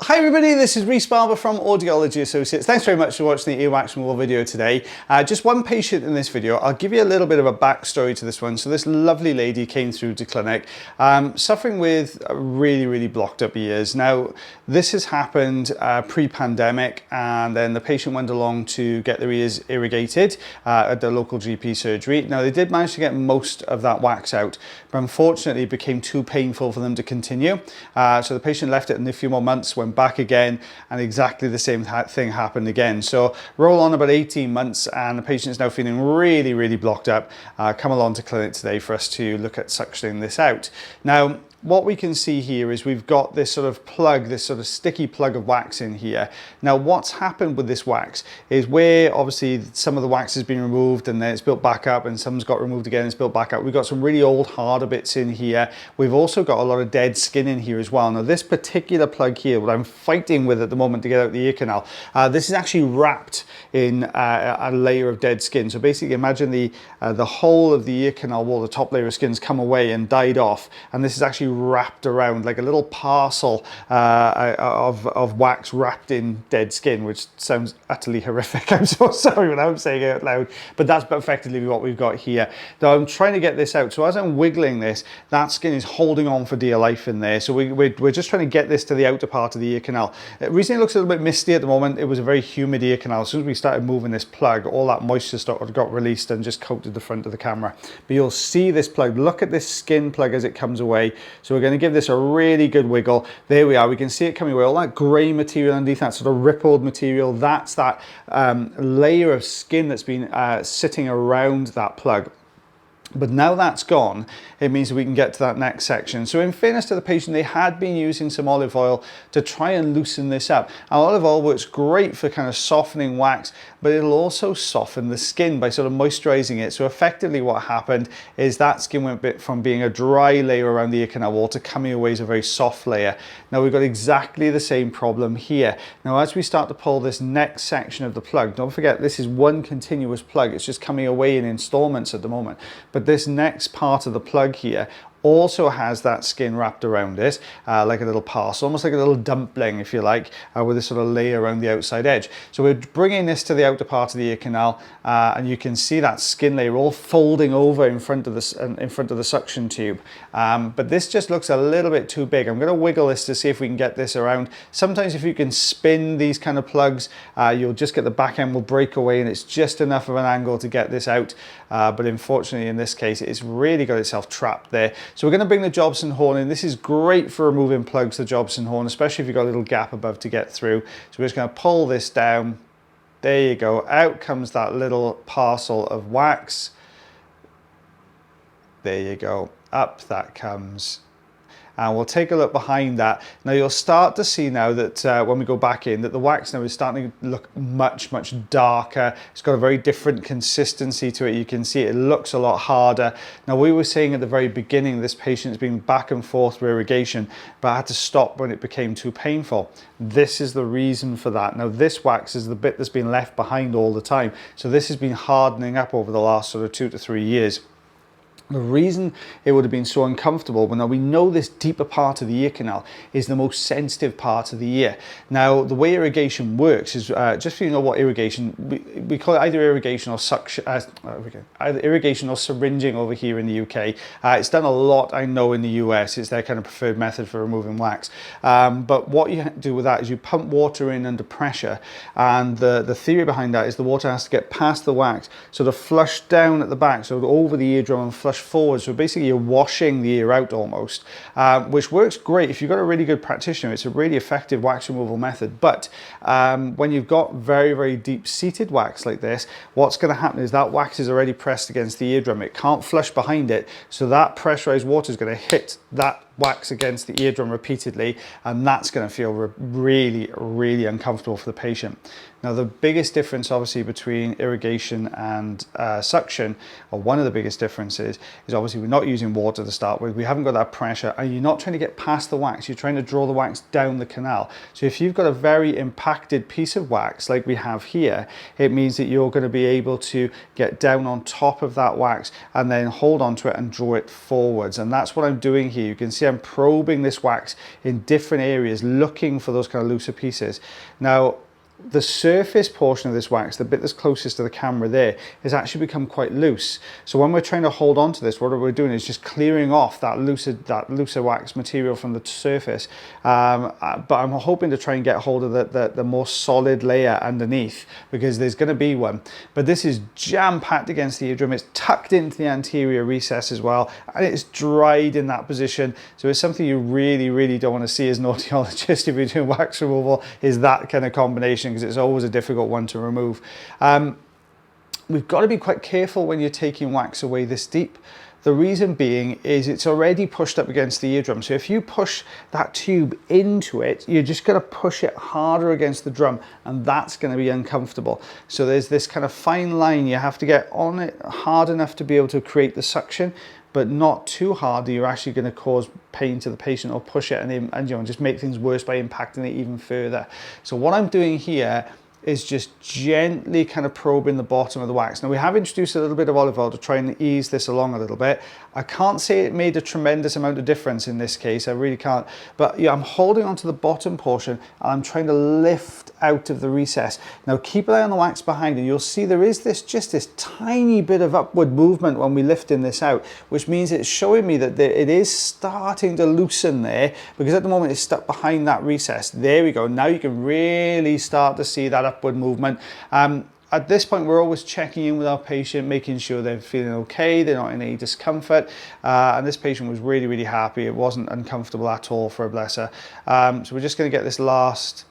Hi everybody, this is Rhys Barber from Audiology Associates. Thanks very much for watching the earwax removal video today. Just one patient in this video. I'll give you a little bit of a backstory to this one. So this lovely lady came through to clinic suffering with really blocked up ears. Now this has happened pre-pandemic, and then the patient went along to get their ears irrigated at the local GP surgery. Now they did manage to get most of that wax out, but unfortunately it became too painful for them to continue. So the patient left it in a few more months, went back again, and exactly the same thing happened again. So roll on about 18 months and the patient is now feeling really blocked up. Come along to clinic today for us to look at suctioning this out. Now what we can see here is we've got this sort of plug, this sort of sticky plug of wax in here. Now what's happened with this wax is where obviously some of the wax has been removed and then it's built back up, and some's got removed again, it's built back up. We've got some really old harder bits in here. We've also got a lot of dead skin in here as well. Now this particular plug here, what I'm fighting with at the moment to get out the ear canal, this is actually wrapped in a layer of dead skin. So basically imagine the whole of the ear canal wall, the top layer of skin's come away and died off, and this is actually wrapped around like a little parcel of wax wrapped in dead skin, which sounds utterly horrific. I'm so sorry without saying it out loud, but that's effectively what we've got here. Now I'm trying to get this out, so as I'm wiggling this, that skin is holding on for dear life in there. So we're just trying to get this to the outer part of the ear canal. The reason it looks a little bit misty at the moment, it was a very humid ear canal. As soon as we started moving this plug, all that moisture got released and just coated the front of the camera. But you'll see this plug, look at this skin plug as it comes away. So we're going to give this a really good wiggle. There we are, we can see it coming away. All that grey material underneath, that sort of rippled material, that's that layer of skin that's been sitting around that plug. But now that's gone, it means that we can get to that next section. So in fairness to the patient, they had been using some olive oil to try and loosen this up. And olive oil works great for kind of softening wax, but it'll also soften the skin by sort of moisturizing it. So effectively what happened is that skin went from being a dry layer around the ear canal wall to coming away as a very soft layer. Now we've got exactly the same problem here. Now as we start to pull this next section of the plug, don't forget this is one continuous plug, it's just coming away in installments at the moment. But this next part of the plug here also has that skin wrapped around it, like a little parcel, almost like a little dumpling, if you like, with this sort of layer around the outside edge. So we're bringing this to the outer part of the ear canal, and you can see that skin layer all folding over in front of the suction tube. But this just looks a little bit too big. I'm going to wiggle this to see if we can get this around. Sometimes if you can spin these kind of plugs, you'll just get the back end will break away, and it's just enough of an angle to get this out. But unfortunately in this case, it's really got itself trapped there. So we're going to bring the Jobson horn in. This is great for removing plugs, the Jobson horn, especially if you've got a little gap above to get through. So we're just going to pull this down. There you go. Out comes that little parcel of wax. There you go. Up that comes. And we'll take a look behind that. Now you'll start to see now that when we go back in, that the wax now is starting to look much darker. It's got a very different consistency to it. You can see it looks a lot harder. Now we were saying at the very beginning, this patient's been back and forth with irrigation, but I had to stop when it became too painful. This is the reason for that. Now this wax is the bit that's been left behind all the time. So this has been hardening up over the last sort of 2 to 3 years. The reason it would have been so uncomfortable, well, now we know this deeper part of the ear canal is the most sensitive part of the ear. Now, the way irrigation works is, just so you know what irrigation, we call it either irrigation or suction, either irrigation or syringing over here in the UK. It's done a lot, I know, in the US. It's their kind of preferred method for removing wax. But what you do with that is you pump water in under pressure, and the theory behind that is the water has to get past the wax, so to flush down at the back, so over the eardrum and flush forward. So basically you're washing the ear out almost, which works great if you've got a really good practitioner. It's a really effective wax removal method. But when you've got very deep seated wax like this, what's going to happen is that wax is already pressed against the eardrum. It can't flush behind it, so that pressurized water is going to hit that wax against the eardrum repeatedly, and that's going to feel really uncomfortable for the patient. Now the biggest difference obviously between irrigation and suction, or one of the biggest differences, is obviously we're not using water to start with, we haven't got that pressure, and you're not trying to get past the wax, you're trying to draw the wax down the canal. So if you've got a very impacted piece of wax like we have here, it means that you're going to be able to get down on top of that wax and then hold on to it and draw it forwards, and that's what I'm doing here. You can see see I'm probing this wax in different areas, looking for those kind of looser pieces. Now, the surface portion of this wax, the bit that's closest to the camera there, has actually become quite loose. So when we're trying to hold on to this, what we're doing is just clearing off that looser wax material from the surface. But I'm hoping to try and get hold of the more solid layer underneath, because there's going to be one. But this is jam-packed against the eardrum. It's tucked into the anterior recess as well, and it's dried in that position. So it's something you really, really don't want to see as an audiologist if you're doing wax removal, is that kind of combination, because it's always a difficult one to remove. We've got to be quite careful when you're taking wax away this deep. The reason being is it's already pushed up against the eardrum. So if you push that tube into it, you're just going to push it harder against the drum, and that's going to be uncomfortable. So there's this kind of fine line. You have to get on it hard enough to be able to create the suction, but not too hard that you're actually going to cause pain to the patient, or push it and you know, just make things worse by impacting it even further. So what I'm doing here is just gently kind of probing the bottom of the wax. Now, we have introduced a little bit of olive oil to try and ease this along a little bit. I can't say it made a tremendous amount of difference in this case, I really can't. But yeah, I'm holding onto the bottom portion and I'm trying to lift out of the recess. Now, keep an eye on the wax behind, and you'll see there is just this tiny bit of upward movement when we lifting this out, which means it's showing me that it is starting to loosen there, because at the moment it's stuck behind that recess. There we go. Now you can really start to see that upward movement. At this point, we're always checking in with our patient, making sure they're feeling okay, they're not in any discomfort. And this patient was really, really happy. It wasn't uncomfortable at all for a blesser. So we're just going to get this last,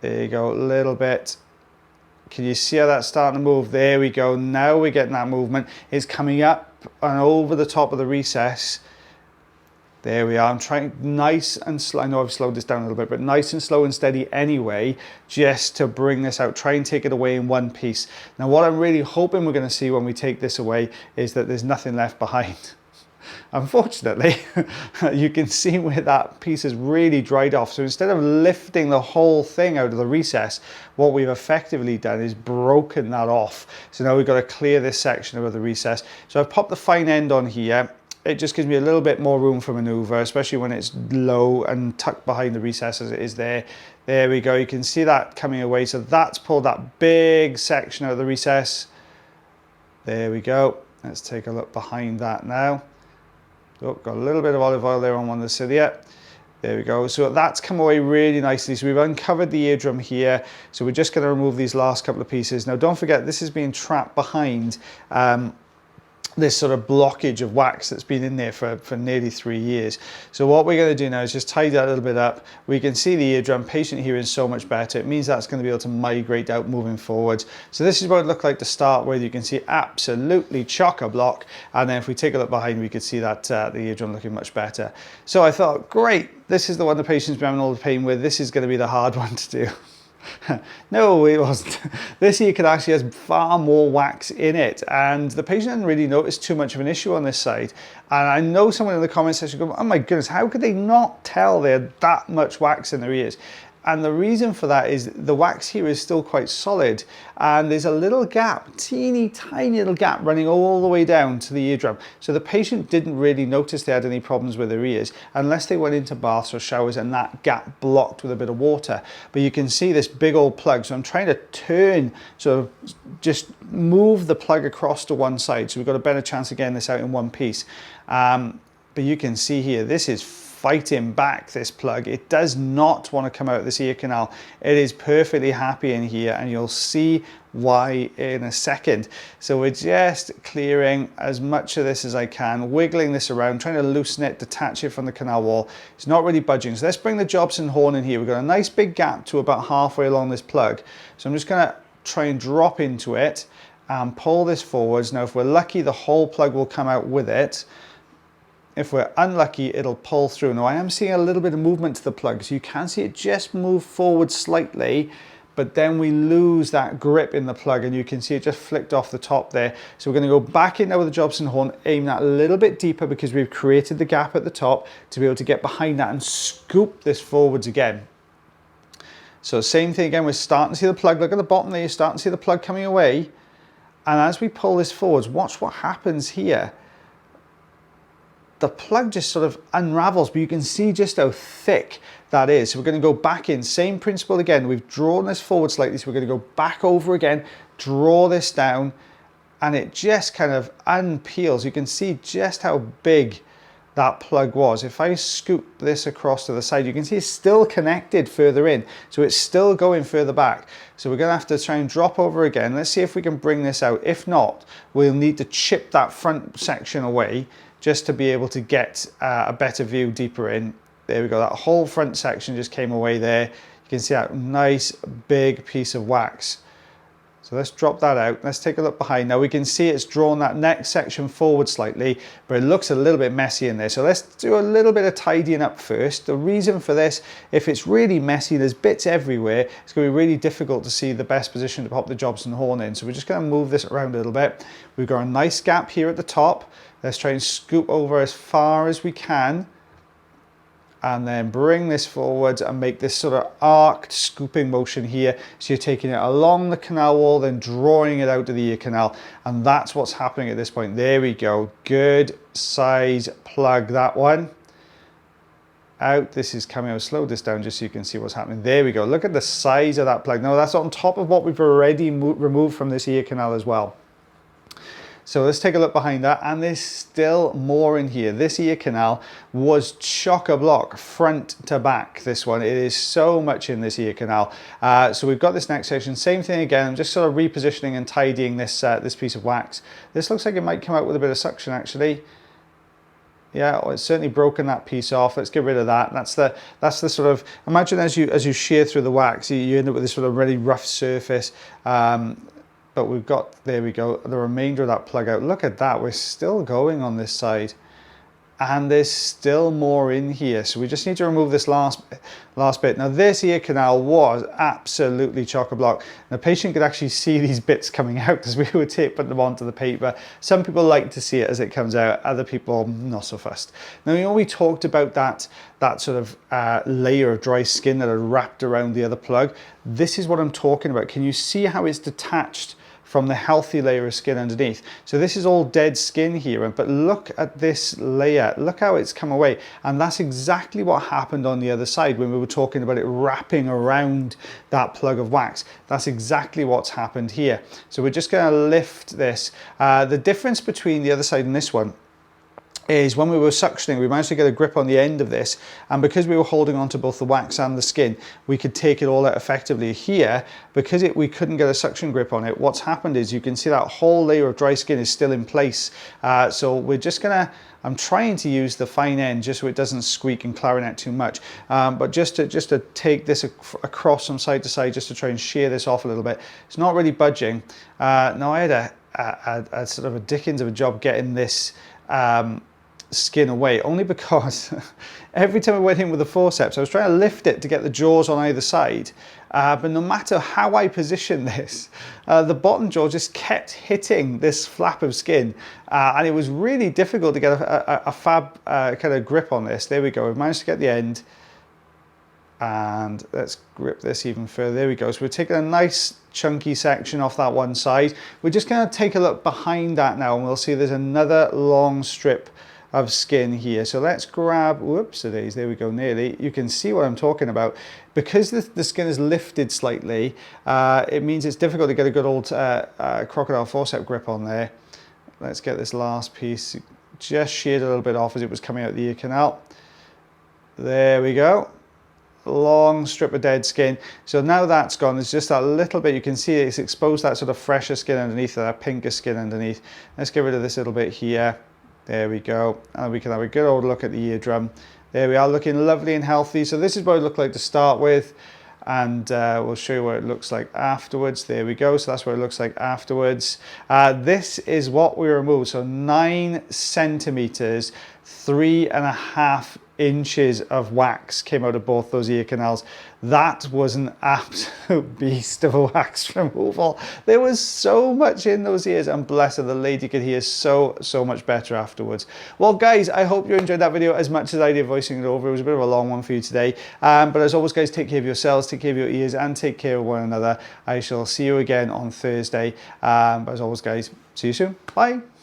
there you go, a little bit. Can you see how that's starting to move? There we go. Now we're getting that movement. It's coming up and over the top of the recess. There we are. I'm trying nice and slow. I know I've slowed this down a little bit, but nice and slow and steady anyway, just to bring this out. Try and take it away in one piece. Now, what I'm really hoping we're going to see when we take this away is that there's nothing left behind. Unfortunately, you can see where that piece has really dried off. So instead of lifting the whole thing out of the recess, what we've effectively done is broken that off. So now we've got to clear this section of the recess. So I've popped the fine end on here. It just gives me a little bit more room for maneuver, especially when it's low and tucked behind the recess as it is there. There we go. You can see that coming away. So that's pulled that big section out of the recess. There we go. Let's take a look behind that now. Oh, got a little bit of olive oil there on one of the cilia. There we go. So that's come away really nicely. So we've uncovered the eardrum here. So we're just going to remove these last couple of pieces. Now, don't forget, this is being trapped behind this sort of blockage of wax that's been in there for nearly 3 years. So what we're going to do now is just tidy that a little bit up. We can see the eardrum, patient hearing is so much better. It means that's going to be able to migrate out moving forwards. So this is what it looked like to start with. You can see absolutely chock-a-block. And then if we take a look behind, we could see that the eardrum looking much better. So I thought, great, this is the one the patient's been having all the pain with. This is going to be the hard one to do. No, it wasn't. This here could actually has far more wax in it, and the patient didn't really notice too much of an issue on this side. And I know someone in the comment section go, oh my goodness, how could they not tell they had that much wax in their ears? And the reason for that is the wax here is still quite solid, and there's a little gap, teeny tiny little gap running all the way down to the eardrum. So the patient didn't really notice they had any problems with their ears unless they went into baths or showers and that gap blocked with a bit of water. But you can see this big old plug. So I'm trying to turn, so just move the plug across to one side. So we've got a better chance of getting this out in one piece. But you can see here, this is fighting back, this plug. It does not want to come out of this ear canal. It is perfectly happy in here, and you'll see why in a second. So we're just clearing as much of this as I can, wiggling this around, trying to loosen it, detach it from the canal wall. It's not really budging. So let's bring the Jobson horn in here. We've got a nice big gap to about halfway along this plug. So I'm just going to try and drop into it and pull this forwards. Now, if we're lucky, the whole plug will come out with it. If we're unlucky, it'll pull through. Now, I am seeing a little bit of movement to the plug, so you can see it just move forward slightly, but then we lose that grip in the plug, and you can see it just flicked off the top there. So we're going to go back in now with the Jobson horn, aim that a little bit deeper because we've created the gap at the top to be able to get behind that and scoop this forwards again. So same thing again, we're starting to see the plug. Look at the bottom there, you're starting to see the plug coming away. And as we pull this forwards, watch what happens here. the plug just sort of unravels, but you can see just how thick that is. So we're going to go back in, same principle again. We've drawn this forward slightly, so we're going to go back over again, draw this down, and it just kind of unpeels. You can see just how big that plug was. If I scoop this across to the side, you can see it's still connected further in, so it's still going further back. So we're going to have to try and drop over again. Let's see if we can bring this out. If not, we'll need to chip that front section away just to be able to get a better view deeper in. There we go, that whole front section just came away there. You can see that nice big piece of wax. So let's drop that out. Let's take a look behind. Now we can see it's drawn that next section forward slightly, but it looks a little bit messy in there. So let's do a little bit of tidying up first. The reason for this, if it's really messy, there's bits everywhere, it's going to be really difficult to see the best position to pop the Jobson horn in. So we're just going to move this around a little bit. We've got a nice gap here at the top. Let's try and scoop over as far as we can, and then bring this forward and make this sort of arced scooping motion here. So you're taking it along the canal wall, then drawing it out to the ear canal. And that's what's happening at this point. There we go. Good size plug, that one. Out, this is coming. I'll slow this down just so you can see what's happening. There we go. Look at the size of that plug. Now that's on top of what we've already removed from this ear canal as well. So let's take a look behind that, and there's still more in here. This ear canal was chock-a-block front to back, this one. It is so much in this ear canal. So we've got this next section, same thing again. I'm just sort of repositioning and tidying this, this piece of wax. This looks like it might come out with a bit of suction actually. Yeah, it's certainly broken that piece off. Let's get rid of that. That's the sort of, imagine as you shear through the wax, you end up with this sort of really rough surface. But we've got, there we go, the remainder of that plug out. Look at that, we're still going on this side. And there's still more in here. So we just need to remove this last bit. Now this ear canal was absolutely chock-a-block. The patient could actually see these bits coming out because we were taping them onto the paper. Some people like to see it as it comes out, other people not so fussed. Now, you know, we talked about that sort of layer of dry skin that are wrapped around the other plug. This is what I'm talking about. Can you see how it's detached from the healthy layer of skin underneath? So this is all dead skin here, but look at this layer, look how it's come away. And that's exactly what happened on the other side when we were talking about it wrapping around that plug of wax. That's exactly what's happened here. So we're just going to lift this. The difference between the other side and this one is when we were suctioning, we managed to get a grip on the end of this, and because we were holding on to both the wax and the skin, we could take it all out effectively. Here, because we couldn't get a suction grip on it, what's happened is you can see that whole layer of dry skin is still in place. So we're just gonna, I'm trying to use the fine end just so it doesn't squeak and clarinet too much, but just to take this across from side to side, just to try and shear this off a little bit. It's not really budging. Now I had a sort of a dickens of a job getting this skin away, only because every time I went in with the forceps, I was trying to lift it to get the jaws on either side, but no matter how I positioned this, the bottom jaw just kept hitting this flap of skin, and it was really difficult to get a fab kind of grip on this. There we go, we've managed to get the end, and let's grip this even further. There we go. So we're taking a nice chunky section off that one side. We're just going to take a look behind that now, and we'll see there's another long strip of skin here. So let's grab, whoops-a-days, there we go, nearly. You can see what I'm talking about. Because the skin is lifted slightly, it means it's difficult to get a good old crocodile forceps grip on there. Let's get this last piece just sheared a little bit off as it was coming out the ear canal. There we go. Long strip of dead skin. So now that's gone, there's just that little bit, you can see it's exposed that sort of fresher skin underneath, that pinker skin underneath. Let's get rid of this little bit here. There we go, and we can have a good old look at the eardrum. There we are, looking lovely and healthy. So this is what it looked like to start with, and we'll show you what it looks like afterwards. There we go, so that's what it looks like afterwards. This is what we removed, so 9 centimeters, 3.5 inches of wax came out of both those ear canals. That was an absolute beast of a wax removal. There was so much in those ears, and bless her, the lady could hear so much better afterwards. Well guys, I hope you enjoyed that video as much as I did voicing it over. It was a bit of a long one for you today, but as always guys, take care of yourselves, take care of your ears, and take care of one another. I shall see you again on Thursday, but as always guys, see you soon. Bye.